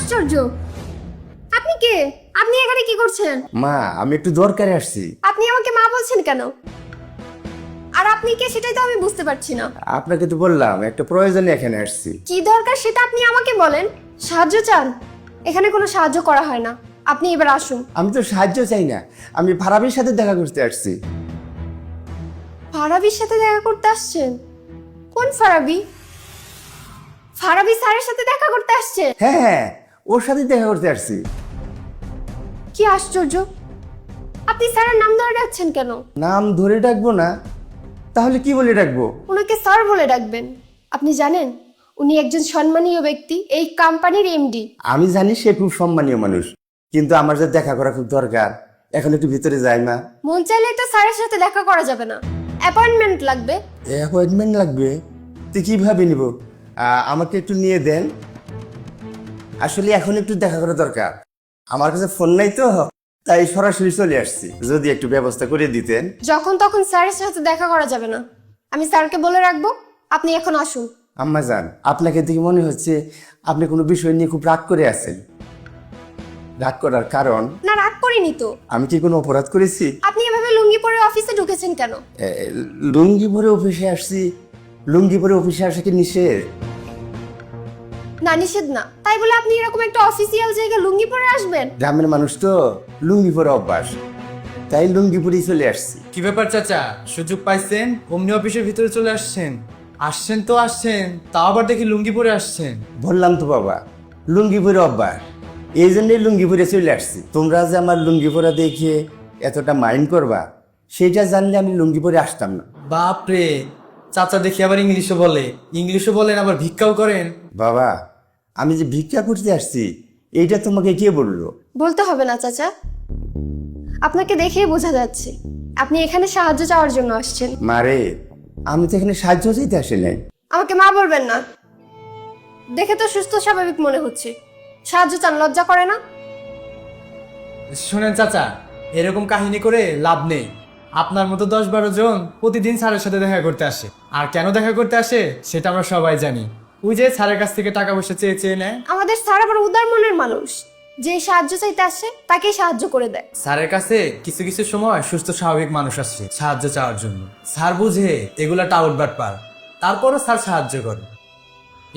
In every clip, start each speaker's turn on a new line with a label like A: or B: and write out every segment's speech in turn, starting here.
A: আশ্চর্য, আপনি কে? আপনি এখানে কি করছেন?
B: মা, আমি একটু দরকারে আসছি।
A: আপনি আমাকে মা বলছেন কেন? আর আপনি কে সেটাই তো আমি বুঝতে পারছি না।
B: আপনাকে তো বললাম একটা প্রয়োজনে এখানে আসছি।
A: কি দরকার সেটা আপনি আমাকে বলেন। সাহায্য চান? এখানে কোনো সাহায্য করা হয় না, আপনি এবার আসুন।
B: আমি তো সাহায্য চাই না, আমি ফারাবির সাথে দেখা করতে আসছি।
A: ফারাবির সাথে দেখা করতে আসছেন? কোন ফারাবি? ফারাবি স্যারের সাথে দেখা করতে আসছে?
B: হ্যাঁ হ্যাঁ, ওর সাথে দেখা করতে আসছি।
A: কি আশ্চর্য, আপনি স্যারের নাম ধরে ডাকছেন কেন?
B: নাম ধরে ডাকবো না, তাহলে কি বলে ডাকবো?
A: ওনাকে স্যার বলে ডাকবেন। আপনি জানেন উনি একজন সম্মানীয় ব্যক্তি, এই কোম্পানির এমডি।
B: আমি জানি সে খুব সম্মানীয় মানুষ, কিন্তু আমার যে দেখা করা খুব দরকার। এখন একটু ভিতরে যাই মা।
A: মন চাইলে তো স্যারের সাথে দেখা করা যাবে না, অ্যাপয়েন্টমেন্ট লাগবে।
B: অ্যাপয়েন্টমেন্ট লাগবে? তুই কিভাবে নিব? আমাকে একটু নিয়ে দেন, আসলে এখন একটু দেখা করা দরকার। আমার কাছে ফোন নাই তো, তাই সরাসরি চলে আসছি। যদি একটু ব্যবস্থা করে দিতেন।
A: যখন তখন স্যারের সাথে দেখা করা যাবে না, আমি স্যারকে বলে রাখবো। আপনি এখন আসুন।
B: আম্মা জান, আপনাকে দেখে মনে হচ্ছে আপনি কোনো বিষয় নিয়ে খুব রাগ করে আছেন। রাগ করার কারণ?
A: না, রাগ করিনি তো।
B: আমি কি কোনো অপরাধ করেছি?
A: আপনি এভাবে লুঙ্গি পরে অফিসে ঢুকেছেন কেন?
B: এ, লুঙ্গি পরে অফিসে আসছি। লুঙ্গি পরে অফিসে আসা কি নিষেধ?
A: না, নিষেধ না। তাই বলে আপনি এরকম একটা অফিসিয়াল জায়গায় লুঙ্গি পরে আসবেন?
B: গ্রামের মানুষ তো, লুঙ্গি পরে অভ্যাস, তাই লুঙ্গি পরেই চলে আসছি।
C: কি ব্যাপার চাচা, সুযোগ পাইছেন অমনি অফিসের ভিতরে চলে আসছেন? আসছেন তো আসছেন, তাও আবার দেখি লুঙ্গি পরে আসছেন।
B: বললাম তো বাবা, লুঙ্গি পরে অভ্যাস, এই জন্যই লুঙ্গি পরে চলে আসছি। তোমরা যে আমার লুঙ্গি পরা দেখে এতটা মাইন্ড করবা, সেটা জানলে আমি লুঙ্গি পরে আসতাম না।
C: বাপরে, চাচা দেখি আবার ইংলিশও বলেন আবার ভিক্ষাও করেন।
B: বাবা, আমি যে ভিক্ষা করতে আসছি, এইটা তোমাকে কে বললো?
A: বলতে হবে না চাচা, আপনাকে দেখেই বোঝা যাচ্ছে আপনি এখানে সাহায্য চাওয়ার জন্য আসছেন।
B: মারে, আমি তো এখানে সাহায্য চাইতে আসি নাই।
A: আমাকে মা বলবেন না, দেখে তো সুস্থ স্বাভাবিক মনে হচ্ছে। সাহায্য চান, লজ্জা করে না?
C: শোনেন চাচা, এরকম কাহিনী করে লাভ নেই। আপনার মতো 10-12 জন প্রতিদিন স্যারের সাথে দেখা করতে আসে। আর কেন দেখা করতে আসে সেটা আমরা সবাই জানি। ওই যে স্যারের কাছ থেকে টাকা পয়সা চেয়ে চেয়ে নেয়।
A: আমাদের স্যার আবার উদার মনের মানুষ, যে সাহায্য চাইতে আসে তাকেই সাহায্য করে দেয়।
C: স্যারের কাছে কিছু কিছু সময় সুস্থ স্বাভাবিক মানুষ আসছে সাহায্য চাওয়ার জন্য। স্যার বুঝে এগুলা টাউট বাটপার, তারপরও স্যার সাহায্য করে।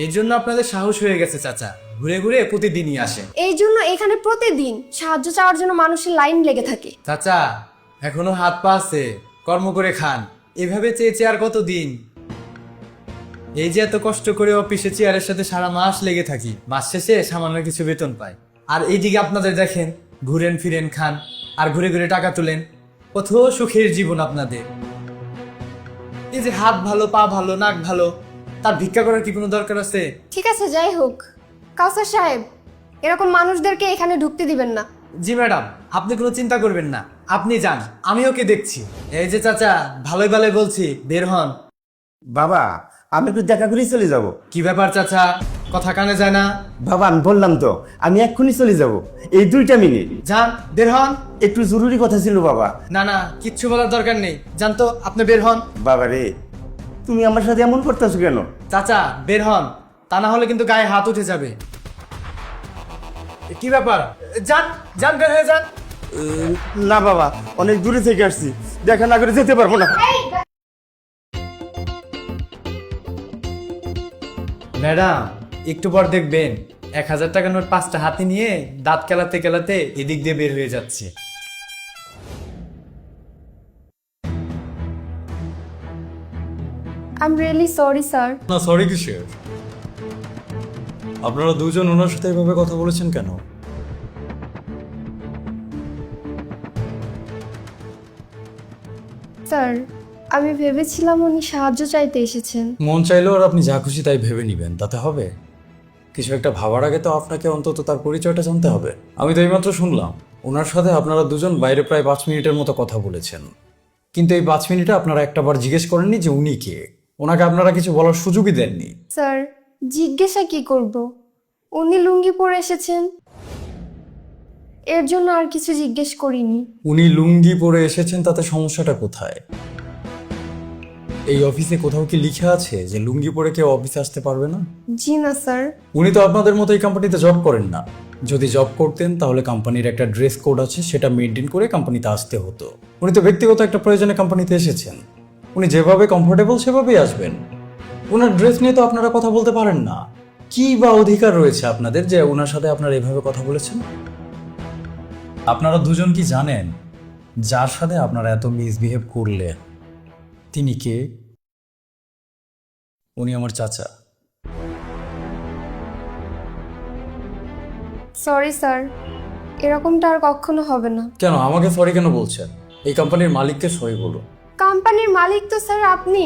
C: এই জন্য আপনাদের সাহস হয়ে গেছে চাচা, ঘুরে ঘুরে প্রতিদিনই আসে।
A: এই জন্য এখানে প্রতিদিন সাহায্য চাওয়ার জন্য মানুষের লাইন লেগে থাকে।
C: চাচা, এখনো হাত পা আছে, কর্ম করে খান। এভাবে চেয়ে চেয়ে আর কতদিন? এই যে এত কষ্ট করে অফিসে চেয়ারের সাথে সারা মাস লেগে থাকি, মাস শেষে সামান্য কিছু বেতন পাই। আর এইদিকে আপনাদের দেখেন, ঘুরেন ফিরেন খান আর ঘুরে ঘুরে টাকা তুলেন। কত সুখের জীবন আপনাদের। এই যে হাত ভালো, পা ভালো, নাক ভালো, তার ভিক্ষা করার কি কোনো দরকার আছে?
A: ঠিক আছে, যাই হোক, কাউসার সাহেব, এরকম মানুষদেরকে এখানে ঢুকতে দিবেন না।
C: জি ম্যাডাম, আপনি কোনো চিন্তা করবেন না, আপনি যান, আমি ওকে দেখছি। এই যে চাচা, ভালোই ভালোই বলছি, বের হন।
B: বাবা, আমি একটু দেখা করেই চলে যাব।
C: কি ব্যাপার চাচা, কথা কানে যায় না?
B: বাবা, আমি বললাম তো, আমি এক্ষুনি চলে যাব, এই 2টা মিনিট।
C: যান, বের হন।
B: একটু জরুরি কথা ছিল বাবা।
C: না না, কিচ্ছু বলার দরকার নেই, যান তো, আপনি বের হন।
B: বাবা রে, তুমি আমার সাথে এমন করতেছো কেন?
C: চাচা বের হন, তা না হলে কিন্তু গায়ে হাত উঠে যাবে। কি ব্যাপার, যান যান, বের হয়ে যান।
B: না বাবা, অনেক দূরে থেকে আসছি, দেখা না করে যেতে পারবো না।
C: ম্যাডাম, একটু পর দেখবেন 1000 টাকা নোট 5টা হাতে নিয়ে দাঁত কেলাতে কেলাতে এদিক দিয়ে বের হয়ে যাচ্ছে।
A: I am really sorry sir.
D: না, সরি কিসের? আপনারা দুজন ওনার সাথে এভাবে কথা বলেছেন কেন?
A: স্যার, আমি ভেবেছিলাম উনি সাহায্য চাইতে এসেছেন।
D: মন চাইলেও আর আপনি যা খুশি তাই ভেবে নিবেন, তাতে হবে? কিছু একটা ভাবার আগে তো আপনাকে অন্তত তার পরিচয়টা জানতে হবে। আমি তো এইমাত্র শুনলাম ওনার সাথে আপনারা দুজন বাইরে প্রায় 5 মিনিটের মতো কথা বলেছেন, কিন্তু এই 5 মিনিটে আপনারা একটাবার জিজ্ঞেস করেননি যে উনি কে। ওনাকে আপনারা কিছু বলার সুযোগই দেননি।
A: স্যার, জিজ্ঞাসা কি করব? উনি লুঙ্গি পরে এসেছেন, এর জন্য আর কিছু জিজ্ঞেস করিনি।
D: উনি লুঙ্গি পরে এসেছেন, তাতে সমস্যাটা কোথায়? এই অফিসে কোথাও কি লিখে আছে যে লুঙ্গি পরে কেউ অফিসে আসতে পারবে না?
A: জি না স্যার।
D: উনি তো আপনাদের মতো এই কোম্পানিতে জব করেন না। যদি জব করতেন তাহলে কোম্পানির একটা ড্রেস কোড আছে, সেটা মেনটেন করে কোম্পানিতে আসতে হতো। উনি তো ব্যক্তিগত একটা প্রয়োজনে কোম্পানিতে এসেছেন। উনি যেভাবে কমফোর্টেবল সেভাবেই আসবেন। ওনার ড্রেস নিয়ে তো আপনারা কথা বলতে পারেন না। কি বা অধিকার রয়েছে আপনাদের যে ওনার সাথে আপনারা এভাবে কথা বলেছেন? আপনারা দুজন কি জানেন যার সাথে আপনারা এত মিসবিহেভ করলে তিনি কে? উনি আমার চাচা।
A: সরি স্যার, এরকমটা আর কখনো হবে না।
D: কেন আমাকে সরি কেন বলছেন? এই কোম্পানির মালিককে সরি বলুন।
A: কোম্পানির মালিক তো স্যার আপনি।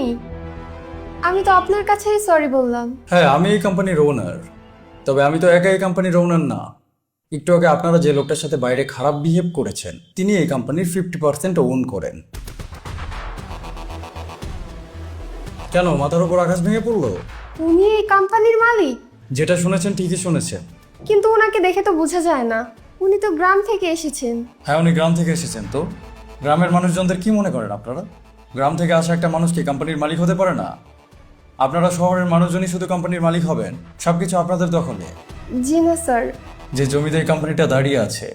A: আমি তো আপনার কাছেই সরি বললাম।
D: হ্যাঁ, আমি এই কোম্পানির ওনার। তবে আমি তো একা এই কোম্পানির ওনার না। একটু আগে আপনারা যে লোকটার সাথে বাইরে খারাপ বিহেভ করেছেন তিনি এই কোম্পানির 50% ওন করেন। কেন মাথার উপর আকাশ ভেঙে পড়লো?
A: উনি এই কোম্পানির মালিক?
D: যেটা শুনেছেন ঠিকই শুনেছেন।
A: কিন্তু ওনাকে দেখে তো বোঝা যায় না। উনি তো গ্রাম থেকে এসেছেন।
D: হ্যাঁ, উনি গ্রাম থেকে এসেছেন। তো গ্রামের মানুষজনদের কি মনে করেন আপনারা? গ্রাম থেকে আসা একটা মানুষ কি কোম্পানির মালিক হতে পারে না? আপনারা শহরের মানুষজনই শুধু কোম্পানির মালিক হবেন, সবকিছু আপনাদের দখলে।
A: জি না স্যার।
D: যে জমিতে এই কোম্পানিটা দাঁড়িয়ে আছে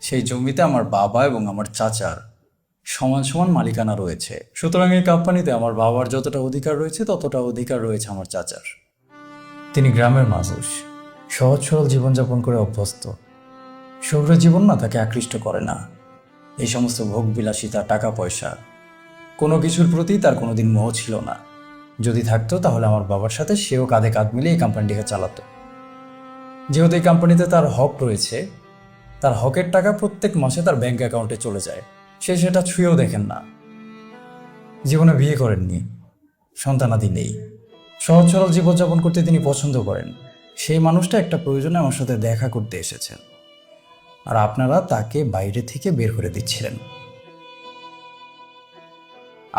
D: সেই জমিতে আমার বাবা এবং আমার চাচার সমান সমান মালিকানা রয়েছে। সুতরাং এই কোম্পানিতে আমার বাবার যতটা অধিকার রয়েছে ততটা অধিকার রয়েছে আমার চাচার। তিনি গ্রামের মানুষ, সহজ সরল জীবনযাপন করে অভ্যস্ত। শহুরে জীবন না তাকে আকৃষ্ট করে না। এই সমস্ত ভোগ বিলাসিতা, টাকা পয়সা, কোনো কিছুর প্রতি তার কোনোদিন মোহ ছিল না। যদি থাকতো তাহলে আমার বাবার সাথে সেও কাঁধে কাঁধ মিলিয়ে এই কোম্পানিটিকে চালাতো। যেহেতু এই কোম্পানিতে তার হক রয়েছে, তার হকের টাকা প্রত্যেক মাসে তার ব্যাংক অ্যাকাউন্টে চলে যায়। সে সেটা ছুঁয়েও দেখেন না। জীবনে বিয়ে করেননি, সন্তানাদি নেই, সহজ সরল জীবনযাপন করতে তিনি পছন্দ করেন। সেই মানুষটা একটা প্রয়োজনে আমার সাথে দেখা করতে এসেছেন, আর আপনারা তাকে বাইরে থেকে বের করে দিচ্ছিলেন।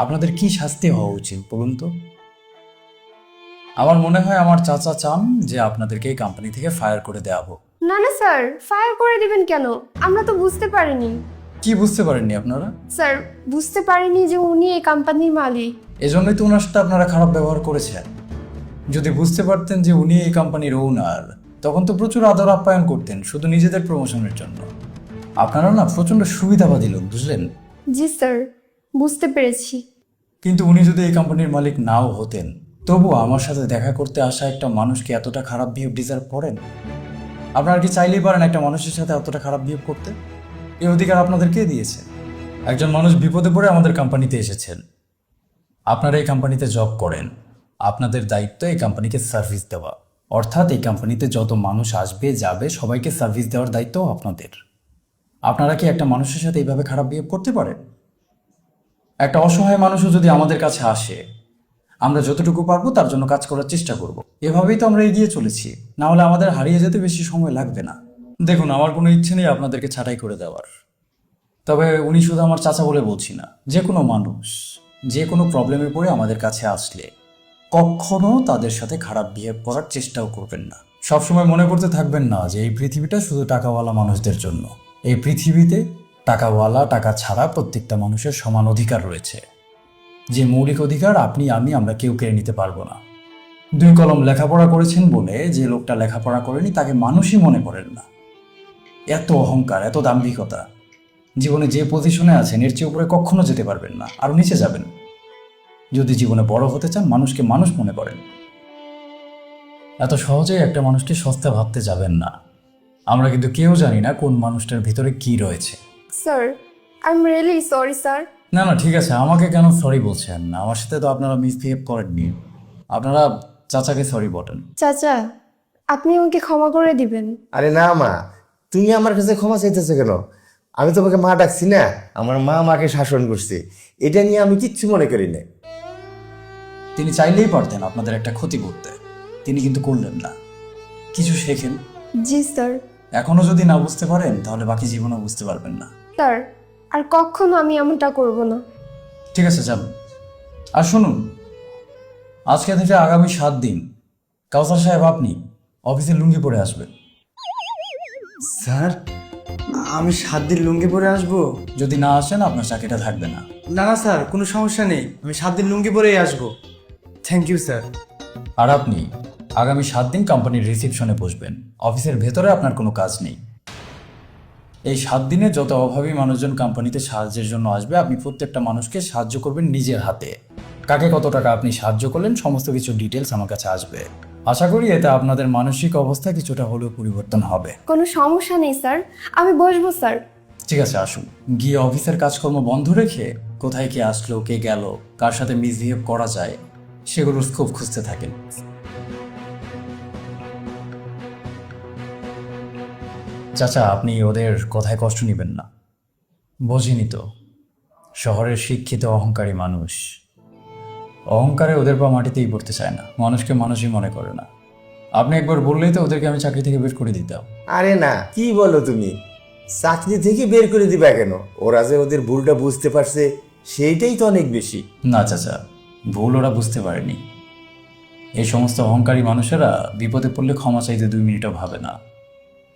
D: আপনাদের কি শাস্তি হওয়া উচিত বলুন তো? আমার মনে হয় আমার চাচা চান যে আপনাদেরকে এই কোম্পানি থেকে ফায়ার করে দেওয়া হোক।
A: না না স্যার, ফায়ার করে দিবেন কেন? আমরা তো বুঝতে পারিনি।
D: কি বুঝতে পারেননি আপনারা?
A: স্যার, বুঝতে পারিনি যে উনি এই কোম্পানির মালিক।
D: এজন্যই তো ওনার সাথে আপনারা খারাপ ব্যবহার করেছেন। যদি বুঝতে পারতেন যে উনি এই কোম্পানির ওনার, তখন তো প্রচুর আদর আপ্যায়ন করতেন শুধু নিজেদের প্রমোশনের জন্য। আপনারা না প্রচন্ড সুবিধাবাদী লোক, বুঝলেন?
A: জি স্যার, বুঝতে পেরেছি।
D: কিন্তু উনি যদি এই কোম্পানির মালিক নাও হতেন, তবুও আমার সাথে দেখা করতে আসা একটা মানুষকে এতটা খারাপ বিহেভ ডিজার্ভ করেন? আপনারা কি চাইলেই পারেন একটা মানুষের সাথে এতটা খারাপ বিহেভ করতে? এই অধিকার আপনাদের কে দিয়েছে? একজন মানুষ বিপদে পড়ে আমাদের কোম্পানিতে এসেছেন। আপনারা এই কোম্পানিতে জব করেন, আপনাদের দায়িত্ব এই কোম্পানিকে সার্ভিস দেওয়া। অর্থাৎ এই কোম্পানিতে যত মানুষ আসবে যাবে সবাইকে সার্ভিস দেওয়ার দায়িত্ব আপনাদের। আপনারা কি একটা মানুষের সাথে এইভাবে খারাপ বিহেভ করতে পারেন? একটা অসহায় মানুষও যদি আমাদের কাছে আসে, আমরা যতটুকু পারবো তার জন্য কাজ করার চেষ্টা করব। এভাবেই তো আমরা এগিয়ে চলেছি, না হলে আমাদের হারিয়ে যেতে বেশি সময় লাগবে না। দেখুন, আমার কোনো ইচ্ছে নেই আপনাদেরকে ছাঁটাই করে দেওয়ার। তবে উনি শুধু আমার চাচা বলে বলছি না, যে কোনো মানুষ যে কোনো প্রবলেমে পড়ে আমাদের কাছে আসলে কখনো তাদের সাথে খারাপ বিহেভ করার চেষ্টাও করবেন না। সবসময় মনে করতে থাকবেন না যে এই পৃথিবীটা শুধু টাকাওয়ালা মানুষদের জন্য। এই পৃথিবীতে টাকাওয়ালা, টাকা ছাড়া প্রত্যেকটা মানুষের সমান অধিকার রয়েছে, যে মৌলিক অধিকার আপনি আমরা কেউ কেড়ে নিতে পারবো না। 2 কলম লেখাপড়া করেছেন বলে যে লোকটা লেখাপড়া করেনি তাকে মানুষই মনে করেন না। এত অহংকার, এত দাম্ভিকতা, জীবনে যে পজিশনে আছেন এর চেয়ে উপরে কখনো যেতে পারবেন না, আরো নিচে যাবেন। যদি জীবনে বড় হতে চান, মানুষকে মানুষ মনে করেন। এত সহজেই একটা মানুষকে সস্তা ভাবতে যাবেন না। আমরা কিন্তু কেউ জানি না কোন মানুষটার ভিতরে কি রয়েছে।
A: Sir, I am really sorry sir.
D: না না, ঠিক আছে, আমাকে কেন সরি বলছেন? আমার সাথে তো আপনারা মিসবিহেভ করেননি। আপনারা চাচাকে সরি বলেন।
A: চাচা, আপনি আমাকে ক্ষমা করে দিবেন।
B: আরে না মা, তুমি আমার কাছে ক্ষমা চাইতেছো কেন? আমি তোমাকে মা ডাকছি না, আমার মা মাকে শাসন করছে, এটা নিয়ে আমি কিচ্ছু মনে করি না।
D: তিনি চাইলেই পারতেন আপনাদের একটা ক্ষতি করতে, তিনি কিন্তু করলেন না। কিছু শেখেন।
A: জি স্যার।
D: এখনো যদি না বুঝতে পারেন তাহলে বাকি জীবনও বুঝতে পারবেন না।
A: স্যার, আর কখনো আমি এমনটা করব না।
D: ঠিক আছে, যান। আর শুনুন, আজকে থেকে আগামী 7 দিন কাউসার সাহেব আপনি অফিসে লুঙ্গি পরে আসবেন।
B: স্যার,
C: আমি 7 দিন লুঙ্গি পরে আসবো?
D: যদি না আসেন আপনার চাকরিটা থাকবে না।
C: না না স্যার, কোনো সমস্যা নেই, আমি 7 দিন লুঙ্গি পরেই আসবো। Thank you sir.
D: আর আপনি আগামী 7 দিন কোম্পানির রিসেপশনে বসবেন। অফিসের ভেতরে আপনার কোনো কাজ নেই। এই 7 দিনে যত অভাবী মানুষজন কোম্পানিতে সাহায্যের জন্য আসবে, আপনি প্রত্যেকটা মানুষকে সাহায্য করবেন নিজের হাতে। কাকে কত টাকা আপনি সাহায্য করলেন সমস্ত কিছু ডিটেলস আমার কাছে আসবে। আশা করি এতে আপনাদের মানসিক অবস্থা কিছুটা হলেও পরিবর্তন হবে।
A: কোনো সমস্যা নেই স্যার, আমি বসবো স্যার।
D: ঠিক আছে, আসুন। গিয়ে অফিসের কাজকর্ম বন্ধ রেখে কোথায় কে আসলো, কে গেল, কার সাথে মিসবিহেভ করা যায় সেগুলোর স্কোপ খুঁজতে থাকেন। চাচা, আপনি ওদের কথায় কষ্ট নেবেন না। বোঝেনি তো, শহরের শিক্ষিত অহংকারী মানুষ, অহংকারে ওদের পা মাটিতেই পড়তে চায় না, মানুষকে মানুষই মনে করে না। আপনি একবার বললেই তো ওদেরকে আমি চাকরি থেকে বের করে দিতাম।
B: আরে না, কি বলো তুমি? চাকরি থেকে বের করে দিবা কেন? ওরা যে ওদের ভুলটা বুঝতে পারছে সেইটাই তো অনেক বেশি।
D: না চাচা, ভুল ওরা বুঝতে পারেনি। এই সমস্ত অহংকারী মানুষেরা বিপদে পড়লে ক্ষমা চাইতে 2 মিনিটও ভাবে না,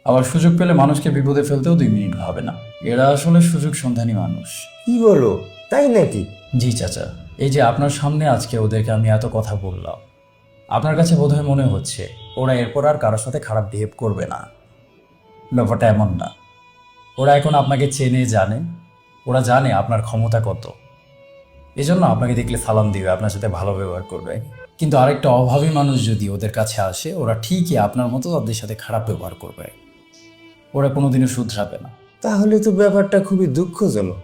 D: আবার সুযোগ পেলে মানুষকে বিপদে ফেলতেও 2 মিনিট ভাবে না। এরা আসলে সুযোগ সন্ধানী মানুষ।
B: কি বলো, তাই নাকি?
D: জি চাচা, এই যে আপনার সামনে আজকে ওদেরকে আমি এত কথা বললাম, আপনার কাছে বোধহয় মনে হচ্ছে ওরা এরপর আর কারোর সাথে খারাপ বিহেভ করবে না। ব্যাপারটা এমন না। ওরা এখন আপনাকে চেনে, জানে, ওরা জানে আপনার ক্ষমতা কত। এজন্য আপনাকে দেখলে সালাম দিবে, আপনার সাথে ভালো ব্যবহার করবে। কিন্তু আরেকটা অভাবী মানুষ যদি ওদের কাছে আসে, ওরা ঠিকই আপনার মতো তাদের সাথে খারাপ ব্যবহার করবে। ওরা কোনোদিনও শুধরাবে না।
B: তাহলে তো ব্যাপারটা খুবই দুঃখজনক।